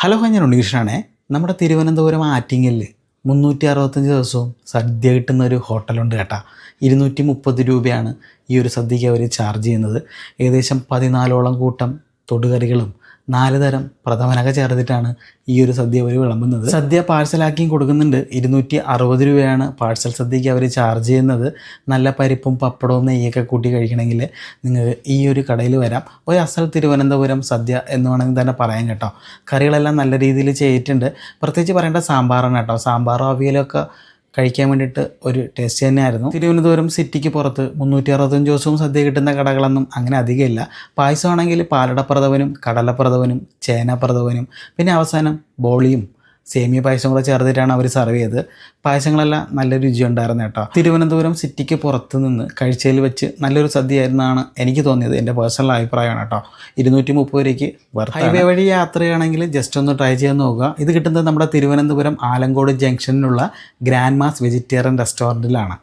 Hello, ഞാൻ ഉണ്ണികൃഷ്ണനാണേ. നമ്മുടെ തിരുവനന്തപുരം ആറ്റിങ്ങലിൽ 365 ദിവസവും സദ്യ കിട്ടുന്ന ഒരു ഹോട്ടലുണ്ട് കേട്ടോ. 230 രൂപയാണ് ഈ ഒരു സദ്യയ്ക്ക് അവർ ചാർജ് ചെയ്യുന്നത്. ഏകദേശം 14ഓളം കൂട്ടം തൊടുകറികളും 4 തരം പ്രഥമനൊക്കെ ചേർത്തിട്ടാണ് ഈ ഒരു സദ്യ അവർ വിളമ്പുന്നത്. സദ്യ പാഴ്സലാക്കിയും കൊടുക്കുന്നുണ്ട്. 260 രൂപയാണ് പാഴ്സൽ സദ്യയ്ക്ക് അവർ ചാർജ് ചെയ്യുന്നത്. നല്ല പരിപ്പും പപ്പടവും നെയ്യൊക്കെ കൂട്ടി കഴിക്കണമെങ്കിൽ നിങ്ങൾക്ക് ഈ ഒരു കടയിൽ വരാം. ഒരു അസൽ തിരുവനന്തപുരം സദ്യ എന്ന് വേണമെങ്കിൽ തന്നെ പറയാം കേട്ടോ. കറികളെല്ലാം നല്ല രീതിയിൽ ചെയ്തിട്ടുണ്ട്. പ്രത്യേകിച്ച് പറയേണ്ട സാമ്പാറാണ് കേട്ടോ. സാമ്പാറും അവിയലൊക്കെ കഴിക്കാൻ വേണ്ടിയിട്ട് ഒരു ടേസ്റ്റ് തന്നെയായിരുന്നു. തിരുവനന്തപുരം സിറ്റിക്ക് പുറത്ത് 365 ദിവസവും സദ്യ കിട്ടുന്ന കടകളൊന്നും അങ്ങനെ അധികമില്ല. പായസമാണെങ്കിൽ പാലടപ്രഥമനും കടലപ്രഥമനും ചേനപ്രഥമനും പിന്നെ അവസാനം ബോളിയും സേമിയ പായസം കൂടെ ചേർത്തിട്ടാണ് അവർ സർവ് ചെയ്തത്. പായസങ്ങളെല്ലാം നല്ല രുചിയുണ്ടായിരുന്നു കേട്ടോ. തിരുവനന്തപുരം സിറ്റിക്ക് പുറത്ത് നിന്ന് കഴിച്ചതിൽ വെച്ച് നല്ലൊരു സദ്യയായിരുന്നാണ് എനിക്ക് തോന്നിയത്. എൻ്റെ പേഴ്സണൽ അഭിപ്രായമാണ് കേട്ടോ. 230 രൂപയ്ക്ക് ഹൈവേ വഴി യാത്രയാണെങ്കിൽ ജസ്റ്റ് ഒന്ന് ട്രൈ ചെയ്യാൻ നോക്കുക. ഇത് കിട്ടുന്നത് നമ്മുടെ തിരുവനന്തപുരം ആലങ്കോട് ജംഗ്ഷനിലുള്ള ഗ്രാൻഡ് മാസ് വെജിറ്റേറിയൻ റെസ്റ്റോറൻറ്റിലാണ്.